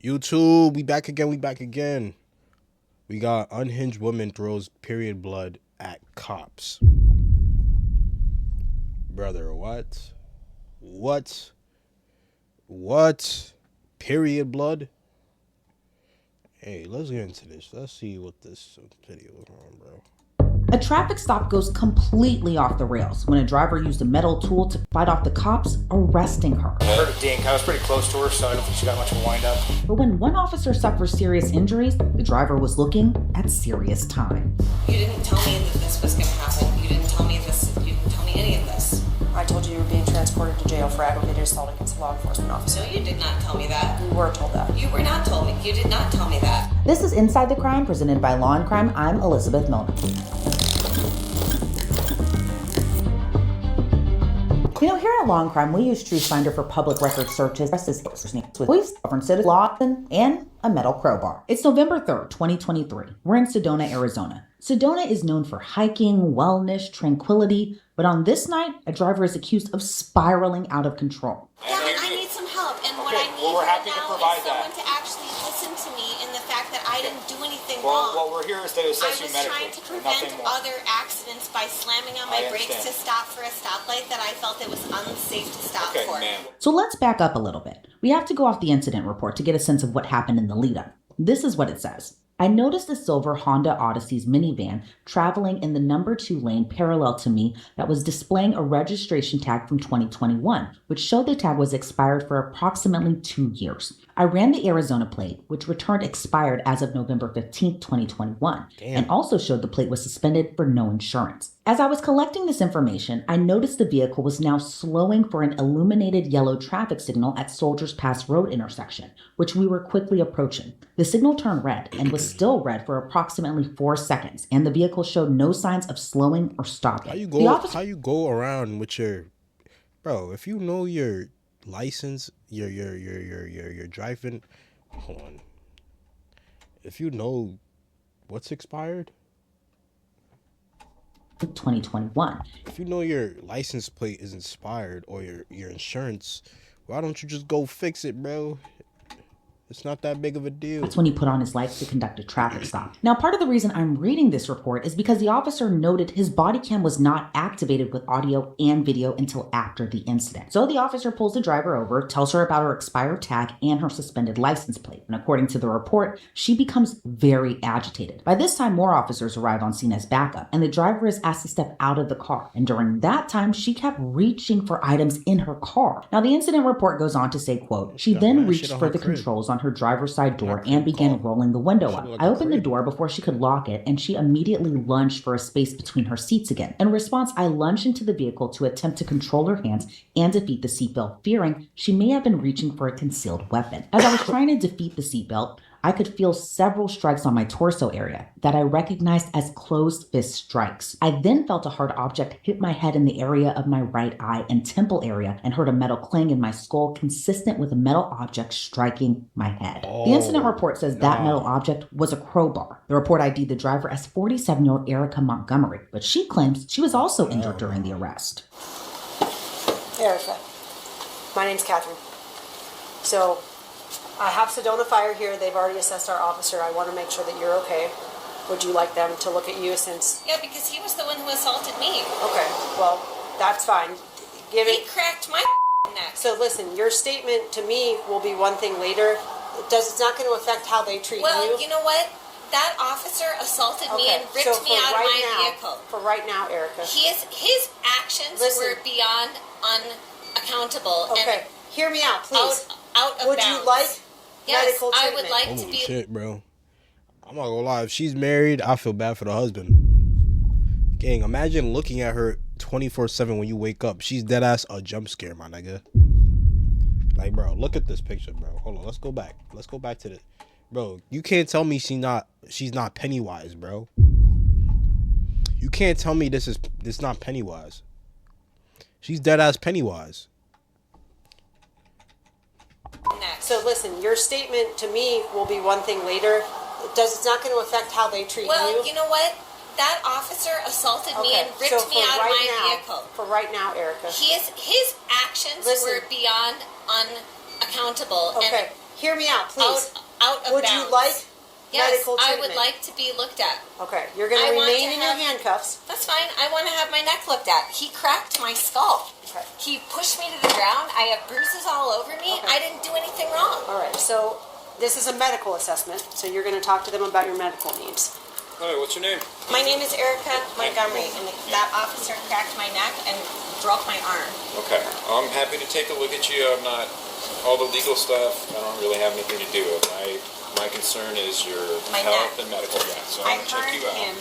YouTube, we back again, We got unhinged woman throws period blood at cops. Brother, what? What? Period blood? Hey, let's get into this. Let's see what this video is on, bro. A traffic stop goes completely off the rails when a driver used a metal tool to fight off the cops, arresting her. I heard a dink. I was pretty close to her, so I don't think she got much of a wind up. But when one officer suffers serious injuries, the driver was looking at serious time. You didn't tell me that this was going to happen. You didn't tell me this. You didn't tell me any of this. I told you were being transported to jail for aggravated assault against a law enforcement officer. No, you did not tell me that. You were told that. You were not told me. You did not tell me that. This is Inside the Crime, presented by Law and Crime. I'm Elizabeth Milner. Here at Law and Crime, we use TruthFinder for public record searches with voice references, law, and a metal crowbar. It's November 3rd, 2023. We're in Sedona, Arizona. Sedona is known for hiking, wellness, tranquility, but on this night, a driver is accused of spiraling out of control. Yeah, I need some help, and what I need we're happy now to provide is someone that. to actually listen to me in the fact that I didn't do anything wrong. Well, we're here is to assess you I was medically. trying to prevent other accidents by slamming on my brakes to stop for a stoplight that I felt it was unsafe to stop for. Ma'am. So let's back up a little bit. We have to go off the incident report to get a sense of what happened in the lead up. This is what it says. I noticed a silver Honda Odyssey's minivan traveling in the number 2 lane parallel to me that was displaying a registration tag from 2021, which showed the tag was expired for approximately 2 years. I ran the Arizona plate, which returned expired as of November 15, 2021, and also showed the plate was suspended for no insurance. As I was collecting this information, I noticed the vehicle was now slowing for an illuminated yellow traffic signal at Soldiers Pass Road intersection, which we were quickly approaching. The signal turned red and was still red for approximately 4 seconds, and the vehicle showed no signs of slowing or stopping. How you go around with your, bro? If you know your license, your driving, hold on. If you know what's expired, 2021. If you know your license plate is expired or your insurance, why don't you just go fix it, bro? It's not that big of a deal. That's when he put on his lights to conduct a traffic stop. Now, part of the reason I'm reading this report is because the officer noted his body cam was not activated with audio and video until after the incident. So the officer pulls the driver over, tells her about her expired tag and her suspended license plate. And according to the report, she becomes very agitated. By this time, more officers arrive on scene as backup, and the driver is asked to step out of the car. And during that time, she kept reaching for items in her car. Now, the incident report goes on to say, quote, she then reached for the controls on her driver's side door and began rolling the window up. I opened the door before she could lock it, and she immediately lunged for a space between her seats again. In response, I lunged into the vehicle to attempt to control her hands and defeat the seatbelt, fearing she may have been reaching for a concealed weapon. As I was trying to defeat the seatbelt, I could feel several strikes on my torso area that I recognized as closed fist strikes. I then felt a hard object hit my head in the area of my right eye and temple area and heard a metal clang in my skull consistent with a metal object striking my head. The incident report says that metal object was a crowbar. The report ID'd the driver as 47-year-old Erica Montgomery, but she claims she was also injured during the arrest. Erica, my name's Catherine. So, I have Sedona Fire here. They've already assessed our officer. I want to make sure that you're okay. Would you like them to look at you since... Yeah, because he was the one who assaulted me. Okay, well, that's fine. He cracked my neck. So listen, your statement to me will be one thing later. It's not going to affect how they treat you. Well, you know what? That officer assaulted me and ripped me out of my vehicle. For right now, Erica. His actions were beyond unaccountable. Okay, hear me out, please. Out of Would bounds. you like medical treatment? I would like to Holy be... shit, bro. I'm not gonna lie. If she's married, I feel bad for the husband. Gang, imagine looking at her 24/7 when you wake up. She's dead ass a jump scare, my nigga. Like, bro, look at this picture, bro. Hold on, let's go back. Let's go back to the... Bro, you can't tell me she's not Pennywise, bro. You can't tell me this not Pennywise. She's dead ass Pennywise. So listen, your statement to me will be one thing later. It's not going to affect how they treat you. Well, you know what? That officer assaulted me and ripped me out of my vehicle. For right now, Erica. His actions were beyond unaccountable. Okay, hear me out, please. Out of Would bounds. you like Yes, medical I treatment? would like to be looked at. Okay, you're going to I want remain to in your have- handcuffs. That's fine. I want to have my neck looked at. He cracked my skull. Okay. He pushed me to the ground. I have bruises all over me. Okay. I didn't do anything wrong. All right, so this is a medical assessment, so you're going to talk to them about your medical needs. Hi, what's your name? My name is Erica Montgomery, and that officer cracked my neck and broke my arm. Okay, I'm happy to take a look at you. I'm not, all the legal stuff, I don't really have anything to do with. My concern is your My health neck. and medical, yeah, so I I'm gonna check heard you out. him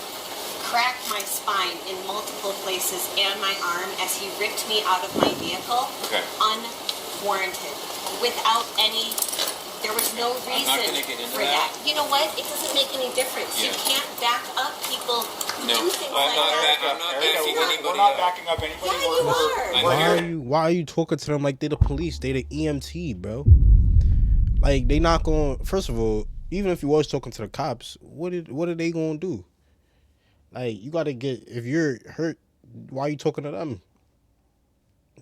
crack my spine in multiple places and my arm as he ripped me out of my vehicle. Okay. Unwarranted. Without any, there was no reason not gonna get into for that. You know what? It doesn't make any difference. You Yeah. can't back up people who No, do things I'm like not that. I'm not backing anybody We're not up. backing up anybody. Yeah, you are. Why are you talking to them like they're the police? They the EMT, bro. Like they not going. First of all, even if you was talking to the cops, what are they gonna do? Like you gotta get, if you're hurt, why are you talking to them?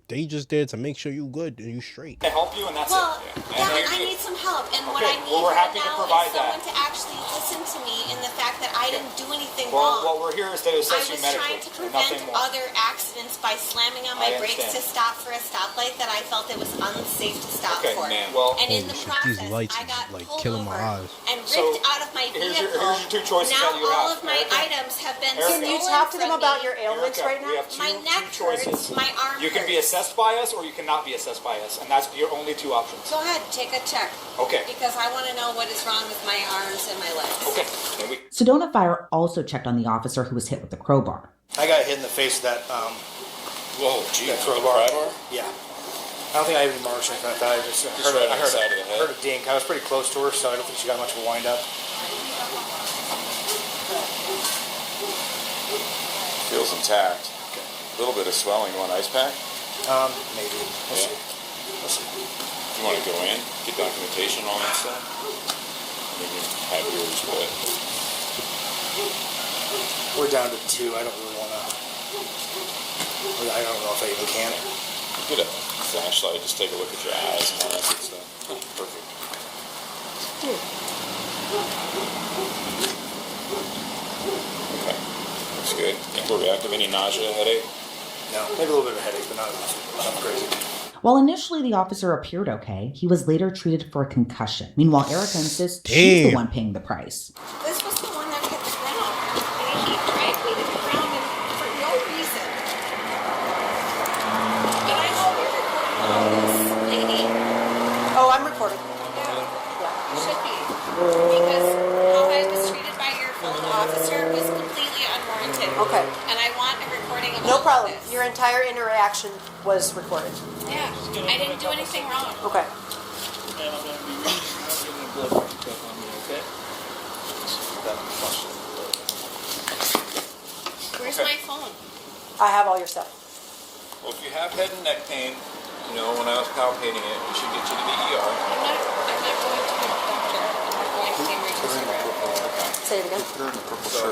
They just there to make sure you good and you straight. To help you, and that's Well, it. yeah, I need some help, and what Okay, I need well, we're right happy to now provide is someone that. to actually listen to me in the fact that I didn't do anything Well, wrong. what we're here is to I assess was you medically, trying to and prevent nothing more. other accidents by slamming on my I brakes to understand. stop for a stoplight that I felt it was unsafe to stop Okay, for. ma'am, well- and in Holy the shit, process, these lights I is, got like, pulled killing my over eyes. and ripped So, out of my here's vehicle. your two choices now that you all have, of my Erica. items have been Erica. Can you stolen talk to them from about me. your ailments Erica, right we now? have My neck two choices. hurts, my arm You can be hurts. assessed by us, or you cannot be assessed by us, and that's your only two options. Go ahead, take a check. Okay. Because I want to know what is wrong with my arms and my legs. Okay. And we. Sedona Fire also checked on the officer who was hit with the crowbar. I got hit in the face with that, Whoa, gee, that crowbar. yeah. I don't think I have any marks or anything like that. I just heard, right on I the heard, side of the head. heard a dink. I was pretty close to her, so I don't think she got much of a wind up. Feels intact. A little bit of swelling. You want ice pack? Maybe. We'll Yeah. see. We'll see. You want to go in, get documentation, all that stuff? Maybe have yours, but We're down to 2. I don't really want to. I don't know if I even can. get a flashlight, just take a look at your eyes and all that good stuff. Perfect. Okay, looks good. Can't reactive. Any nausea, headache? No, maybe a little bit of a headache, but not enough. Nothing crazy. While initially the officer appeared okay, he was later treated for a concussion. Meanwhile, Erica insists she's the Damn. one paying the price. This was the one that hit the ground. And he dragged me to the ground and for no reason. And I know you're recording all this, lady. Oh, I'm recording. Yeah, you should be. Because how I was treated by your phone officer was completely unwarranted. Okay. And I want a recording of No all problem. of this. Your entire interaction was recorded. Yeah, I didn't do anything wrong. Okay. Where's my phone? I have all your stuff. Well, if you have head and neck pain, you know, when I was palpating it, we should get you to the ER. I'm not going to the doctor. I'm not going to the emergency room. Say it again. So,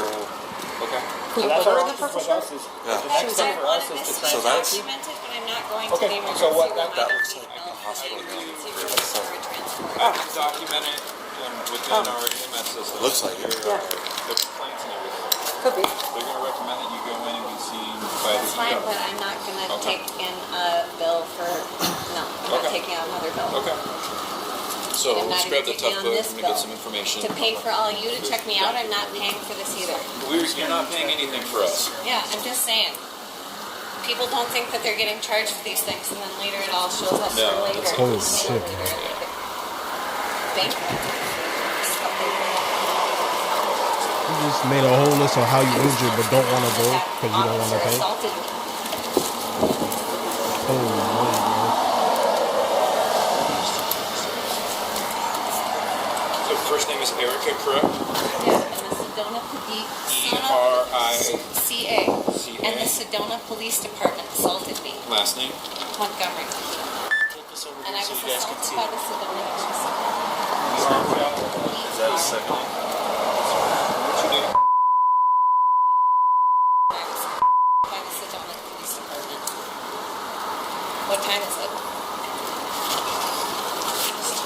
okay. Who So that's put her our in the option purple with shirt? us is Yeah. the next was step I for us wanted is this to to try be to documented, but I'm not going to Okay, the emergency so what- room. that I don't looks need like help. a hospital I room. need emergency room for a transport. I can document it within our EMS system. Looks like it. Your, Yeah. the complaints and everything. Could be. They're going to recommend that you go in and be seen by the That's fine, ER. but I'm not going to Okay. take in a bill for, no, I'm not Okay. taking out another bill. Okay. So I'm let's not grab even the taking tough on book this and bill. get some information. To pay for all you to check me out, I'm not paying for this either. You're not paying anything for us. Yeah, I'm just saying. People don't think that they're getting charged for these things, and then later it all shows up No, for later. that's- Holy Later. shit, Thank you. You just made a whole list of how you injured but don't want to go because you don't want to pay. Assaulted me. Holy moly, bro. So first name is Erica, correct? Yeah, and the Sedona E-R-I-C-A. And the Sedona Police Department assaulted me. Last name? Montgomery. And I was assaulted by the Sedona Is that a second name? What's your name? by the Sedona Police Department. What time is it?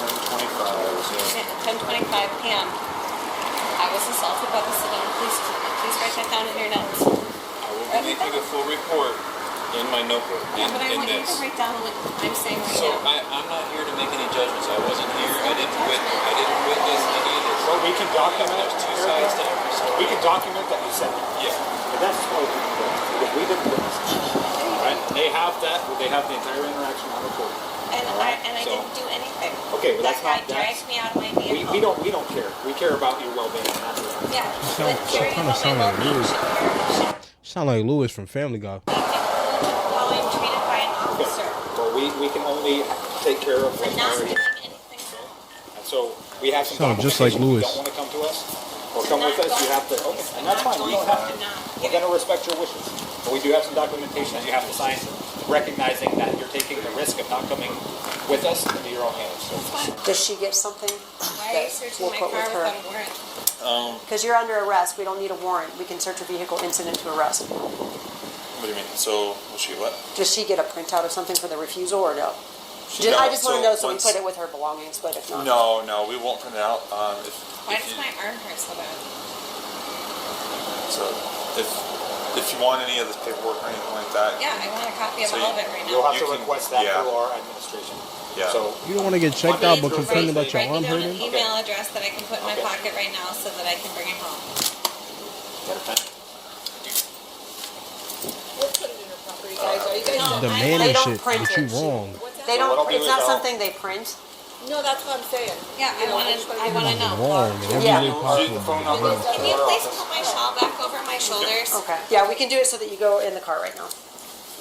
10:25. 10:25 p.m. I was assaulted by the Sedona Police Department. Please write that down in your notes. I will be making a full report in my notebook. Yeah, but I in want you this. to write down what I'm saying right So now. I'm not here to make any judgments. I wasn't here. I didn't witness any of this. But we can document it. There's two sides to every story. We can document that you said it. Yeah. But that's what we can do. Because we didn't witness it. Right? They have that. They have the entire interaction on recording. And I So- didn't do anything. Okay, but That that's guy not. dragged me out of my vehicle. We don't care. We care about your well-being. That's what. Yeah. Sound- But caring kinda about my sound like well-being Louis. should Sound like Louis from Family Guy. how I'm treated by an officer. But we can only take care of For what's not already. doing anything wrong. And so we have some Sound just like documentation. If you Louis. don't want to come to us or come with us, you have to. Okay, and that's fine. You don't have to. We're going to respect your wishes. But we do have some documentation that you have to sign recognizing that you're taking the risk of not coming with us into your own hands. So. Does she get something? Why are you searching my car without a warrant? Because you're under arrest. We don't need a warrant. We can search a vehicle incident to arrest. What do you mean? So, will she what? Does she get a printout of something for the refusal or no? No, I just want to know so we once- put it with her belongings, but if not. No, we won't print it out. Why does my arm hurt so bad? So, if you want any of this paperwork or anything like that, Yeah, I want a copy of So all of it right You'll now. have to You can- request that yeah. through our administration. Yeah. So You don't want to get checked out, but complaining that your Write arm me down hurting? an email address that I can put in my Okay. pocket right now so that I can bring it home. get a pen. We'll put it in her property, guys. Are you guys No, done? Demanding They don't shit, print but you it. wrong. What's that? They So what'll don't. do It's is not I'll- something they print. No, that's what I'm saying. Yeah, I want to know. Wrong in every Yeah. way Shoot possible. the phone number to Can you our please office. put my shawl back over my shoulders? Okay. Yeah, we can do it so that you go in the car right now.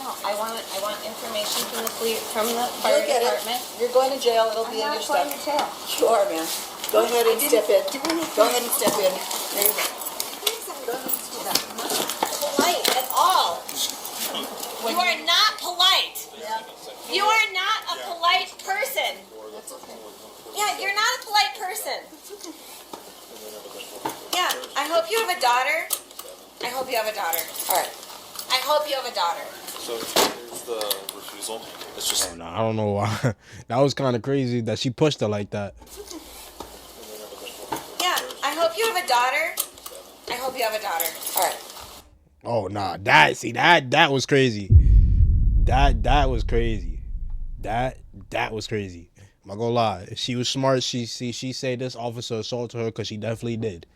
No, I want information from the police, from the fire You'll get it. department. You're going to jail. It'll be in your stuff. jail. You are, man. Go ahead and step in. Go ahead and step in. There you go. Go ahead and step in. Polite at all. You are not polite. Yeah. You are not a polite person. That's okay. Yeah, you're not a polite person. Yeah, I hope you have a daughter. I hope you have a daughter. All right. I hope you have a daughter. So here's the refusal. It's just Oh, no, I don't know why. That was kind of crazy that she pushed her like that. Yeah, I hope you have a daughter. I hope you have a daughter. All right. Oh, nah. That was crazy. That was crazy. That was crazy. I'm not gonna lie. If she was smart, she said this officer assaulted her because she definitely did.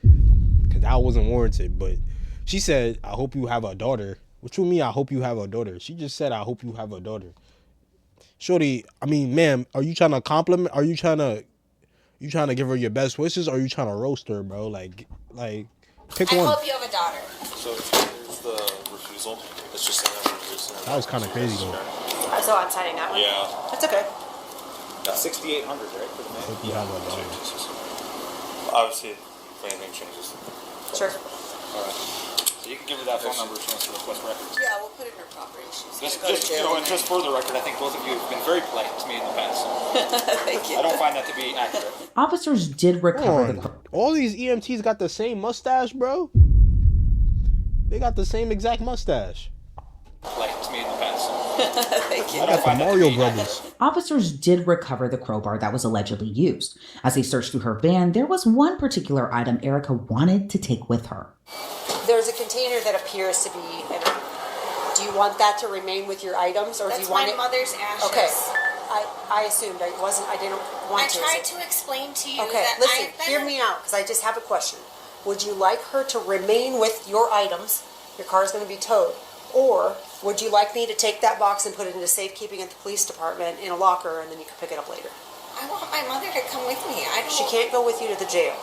Because that wasn't warranted. But she said, I hope you have a daughter. What you mean, I hope you have a daughter? She just said, I hope you have a daughter. Shorty, I mean, ma'am, are you trying to compliment? Are you trying to give her your best wishes? Or are you trying to roast her, bro? Like, pick I one. hope you have a daughter. so here's the refusal. It's just saying that That was kind of crazy, though. So I'm signing that one. Yeah. That's okay. 6,800, right, for the man? Hope you have a daughter. Obviously, if anything changes. Sure. All right. So you can give her that phone number if she wants to request records. Yeah, we'll put it in her property. She's Just, gonna go to just, jail. and just for the record, I think both of you have been very polite to me in the past. Thank you. I don't find that to be accurate. Officers did recover the. Hold on. All these EMTs got the same mustache, bro. They got the same exact mustache. Polite to me in the past. Thank you. I Got don't the find that to Mario be Brothers. Officers did recover the crowbar that was allegedly used. As they searched through her van, there was one particular item Erica wanted to take with her. There's a container that appears to be. Do you want that to remain with your items, or do That's you want my it? mother's ashes. Okay. I assumed I wasn't. I didn't want I to. tried to explain to you Okay, that listen. I've been Hear me out, because I just have a question. Would you like her to remain with your items? Your car is going to be towed, or would you like me to take that box and put it into safekeeping at the police department in a locker, and then you can pick it up later? I want my mother to come with me. I don't. She can't go with you to the jail,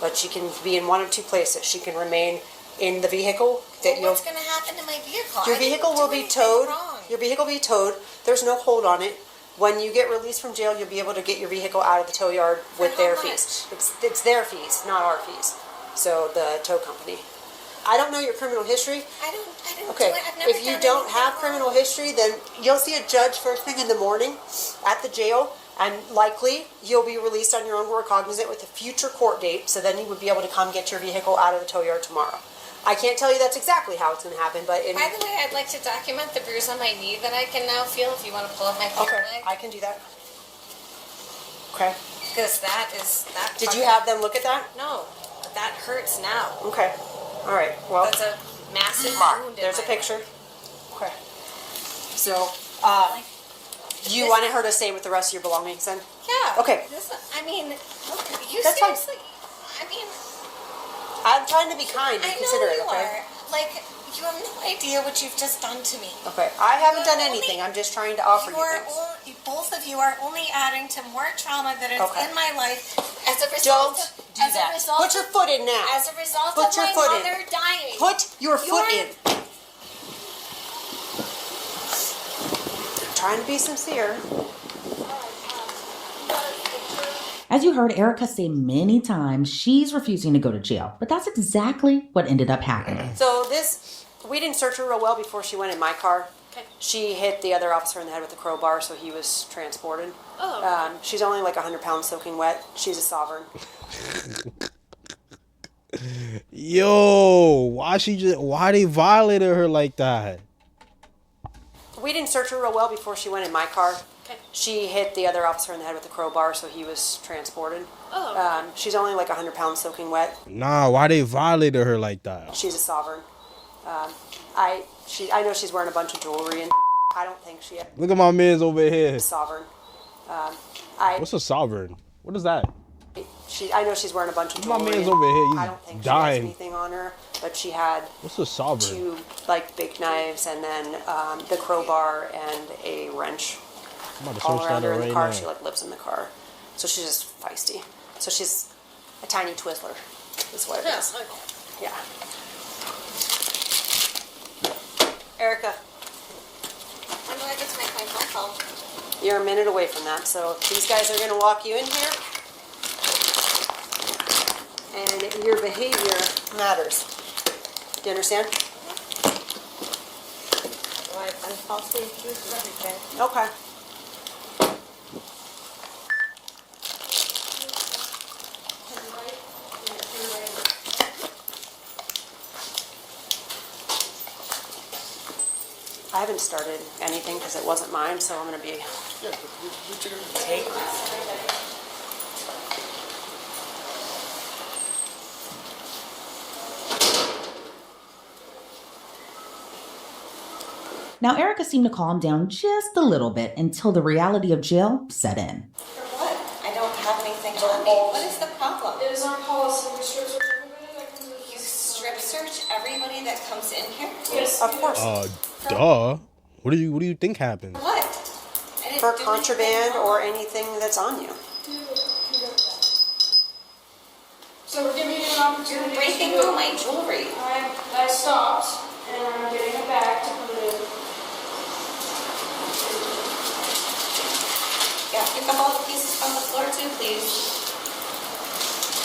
but she can be in one of two places. She can remain in the vehicle that Well, what's going to happen to my vehicle? your I didn't vehicle do will be anything towed. wrong. Your vehicle will be towed. There's no hold on it. When you get released from jail, you'll be able to get your vehicle out of the tow yard with how their much? fees. It's their fees, not our fees. So the tow company. I don't know your criminal history. I didn't Okay, do it. I've never if you done don't anything have wrong. criminal history, then you'll see a judge first thing in the morning at the jail, and likely you'll be released on your own word cognizant with a future court date, so then you would be able to come get your vehicle out of the tow yard tomorrow. I can't tell you that's exactly how it's going to happen, but in, By the way, I'd like to document the bruise on my knee that I can now feel if you want to pull up my paper okay, leg. I can do that. Okay. Because that. Did you have them look at that? No, but that hurts now. Okay. All right. Well, That's a massive wound. there's a in my picture. leg. Okay. So, you wanted her to stay with the rest of your belongings then? Yeah. Okay. I mean, you That's fine. seriously. I mean, I'm trying to be kind and I know considerate, you okay? are. Like, you have no idea what you've just done to me. Okay. I haven't You are done only- anything. I'm just trying to offer you things. Both of you are only adding to more trauma that is Okay. in my life as a result Don't of, do as that. A result Put your foot in now. As a result Put of your my foot in. mother dying. Put your foot You're- in. I'm trying to be sincere. As you heard Erica say many times, she's refusing to go to jail. But that's exactly what ended up happening. So we didn't search her real well before she went in my car. Okay. She hit the other officer in the head with a crowbar, so he was transported. Oh. She's only like 100 pounds soaking wet. She's a sovereign. Yo, why they violated her like that? We didn't search her real well before she went in my car. Okay. She hit the other officer in the head with a crowbar, so he was transported. Oh. She's only like 100 pounds soaking wet. Nah, why they violated her like that? She's a sovereign. I know she's wearing a bunch of jewelry and I don't think she is Look at my man's over here. a sovereign. What's a sovereign? What is that? I know she's wearing a bunch of My jewelry. man's and over here, he's I don't think dying. she has anything on her, but she had What's a sovereign? 2 like big knives and then the crowbar and a wrench I'm about to all search around that her in the right car. now. She like lives in the car, so she's just feisty. So she's a tiny Twizzler, is what it is. Yeah. Erica, When do I get to make my phone call? you're a minute away from that, so these guys are gonna walk you in here. And your behavior matters. Do you understand? I'm falsely accused of everything. Okay. I haven't started anything because it wasn't mine, so I'm gonna be. Now, Erica seemed to calm down just a little bit until the reality of jail set in. For what? I don't have anything on me. What is the problem? It is our policy. We strip search everybody that comes in. You strip search everybody that comes in here? Yes, Of course. Duh. What do you think happened? What? I didn't For do contraband anything or wrong. anything that's on you. So we're giving you an opportunity. You're breaking to all my jewelry. I stopped and I'm getting it back to put it in. Yeah, pick up all the pieces from the floor too, please.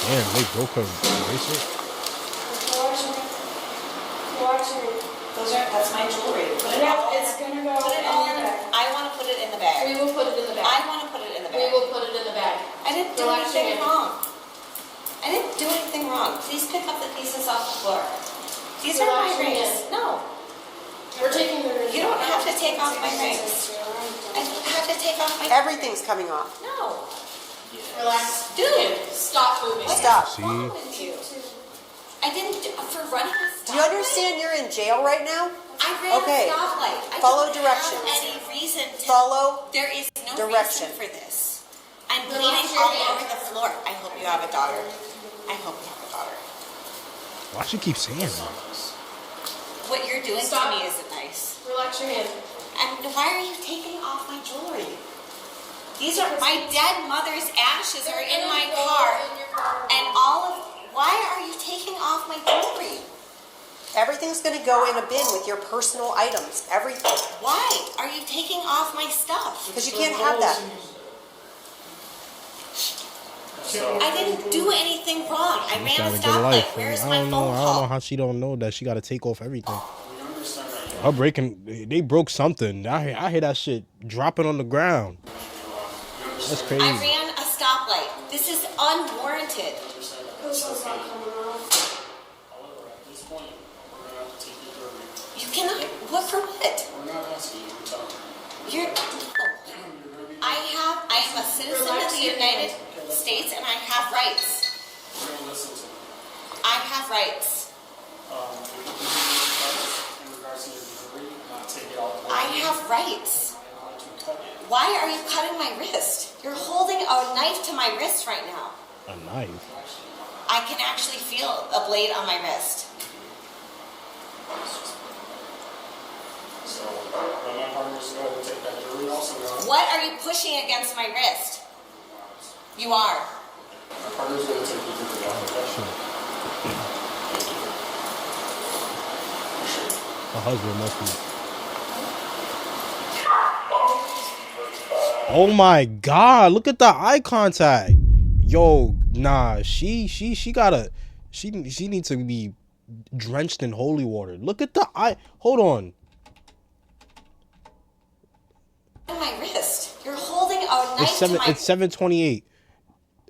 Damn, they broke her bracelet. Watch me. That's my jewelry. Put it all Yeah, it's gonna go Put it in all your in. bag. I want to put it in the bag. We will put it in the bag. I want to put it in the We bag. will put it in the bag. I didn't do Relax anything again. wrong. I didn't do anything wrong. Please pick up the pieces off the floor. These are my Relax rings. again. No, We're taking the rings. you don't off. have to take off my rings. I don't have to take off my Everything's coming off. No. Relax. Dude. Stop moving. Stop. See? What's wrong with you? I didn't do, for running a stoplight. Do you understand you're in jail right now? I ran Okay. a stoplight. I Follow don't directions. have any reason to. Follow There is no direction. reason for this. I'm Relax bleeding your all hand. over the floor. I hope you have a daughter. I hope you have a daughter. Why she keep saying that? What you're doing Stop. to me isn't nice. Relax your hand. And why are you taking off my jewelry? These are my dead mother's ashes are in my car, and all of. Why are you taking off my jewelry? Everything's going to go in a bin with your personal items. Everything. Why are you taking off my stuff? Because you can't have that. I didn't do anything wrong. I She ran a got a good life. stoplight. Where's I my don't know. phone I don't know call? how she don't know that she got to take off everything. Her breaking, they broke something. I hear that shit dropping on the ground. That's crazy. I ran a stoplight. This is unwarranted. You cannot. What for what? You're. I am a citizen of the United States and I have rights. I have rights. I have rights. Why are you cutting my wrist? You're holding a knife to my wrist right now. A knife? I can actually feel a blade on my wrist. So, my partner's going to take that jury also. What are you pushing against my wrist? You are. My partner's going to take the jury also. My husband must be. Oh my God! Look at the eye contact. Yo, nah, she needs to be drenched in holy water. Look at the eye. Hold on. My wrist. You're holding a knife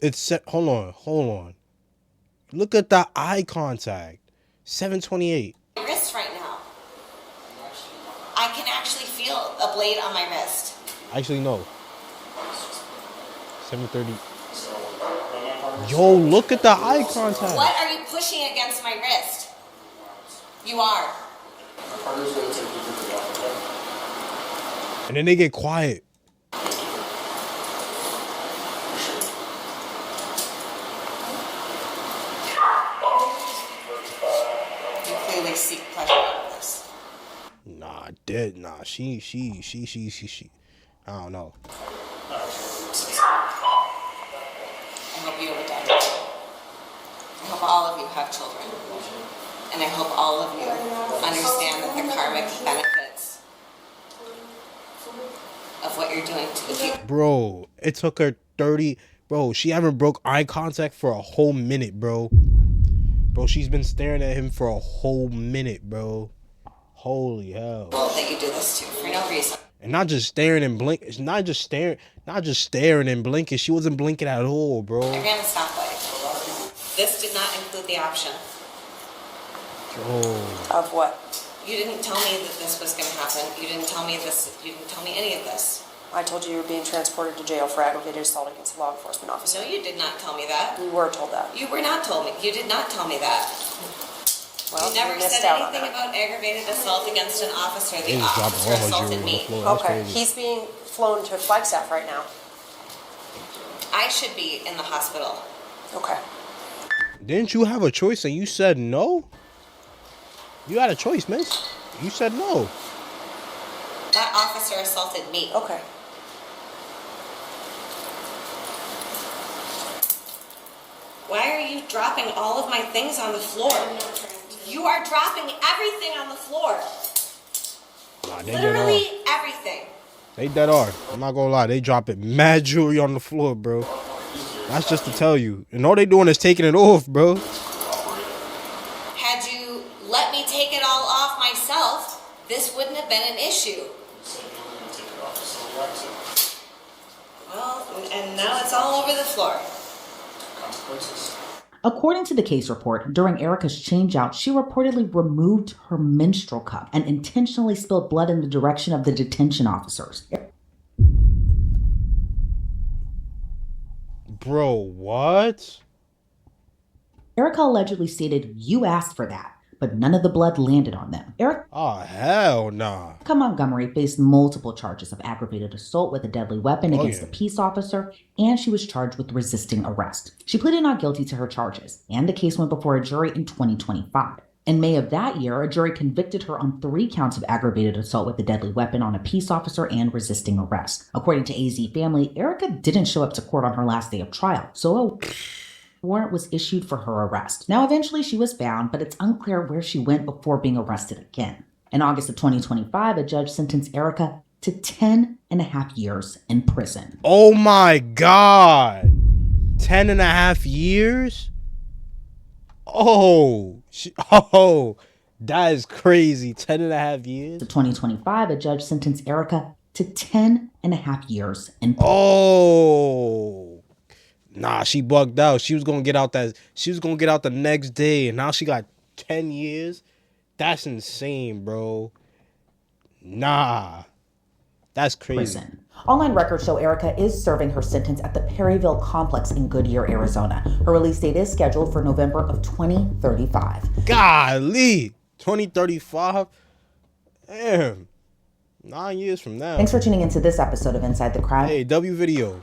It's 7:28. Hold on. Look at the eye contact. 7:28. my wrist right now. I can actually feel a blade on my wrist. Actually, no. 7:30. Yo, look at the eye contact. What are you pushing against my wrist? You are. My partner's going to take the jury also. And then they get quiet. You clearly seek pleasure out of this. Nah, she. I don't know. I hope you have a daughter. I hope all of you have children. And I hope all of you understand that the karmic benefits of what you're doing to the people. Bro, it took her 30. Bro, she haven't broke eye contact for a whole minute, bro. Bro, she's been staring at him for a whole minute, bro. Holy hell. That you do this to for no reason. And not just staring and blink. It's not just staring and blinking. She wasn't blinking at all, bro. I ran a stoplight. This did not include the option. Oh. Of what? You didn't tell me that this was going to happen. You didn't tell me this. You didn't tell me any of this. I told you you were being transported to jail for aggravated assault against a law enforcement officer. No, you did not tell me that. You were told that. You were not told me. You did not tell me that. Well, you never missed said out on anything that. about aggravated assault against an officer. They The just dropped officer all her assaulted jewelry on the me. floor. That's Okay, crazy. he's being flown to Flagstaff right now. I should be in the hospital. Okay. Didn't you have a choice and you said no? You had a choice, miss. You said no. That officer assaulted me. Okay. Why are you dropping all of my things on the floor? You are dropping everything on the floor. Nah, they Literally dead everything. They dead are. I'm not gonna lie. They dropping mad jewelry on the floor, bro. That's just to tell you. And all they doing is taking it off, bro. Had you let me take it all off myself, this wouldn't have been an issue. Well, and now it's all over the floor. According to the case report, during Erica's changeout, she reportedly removed her menstrual cup and intentionally spilled blood in the direction of the detention officers. Bro, what? Erica allegedly stated, "You asked for that," but none of the blood landed on them. Erica Oh, hell nah. Montgomery faced multiple charges of aggravated assault with a deadly weapon against a peace officer, and she was charged with resisting arrest. She pleaded not guilty to her charges, and the case went before a jury in 2025. In May of that year, a jury convicted her on 3 counts of aggravated assault with a deadly weapon on a peace officer and resisting arrest. According to AZ Family, Erica didn't show up to court on her last day of trial, so a warrant was issued for her arrest. Now, eventually she was found, but it's unclear where she went before being arrested again. In August of 2025, a judge sentenced Erica to 10 and a half years in prison. Oh my God. 10 and a half years? Oh, that is crazy. 10 and a half years? In 2025, a judge sentenced Erica to 10 and a half years in prison. Oh. Nah, she bugged out. She was gonna get out the next day, and now she got 10 years. That's insane, bro. Nah. That's crazy. Prison. Online records show Erica is serving her sentence at the Perryville complex in Goodyear, Arizona. Her release date is scheduled for November of 2035. Golly, 2035? Damn. 9 years from now. Thanks for tuning into this episode of Inside the Crime. Hey, W Video.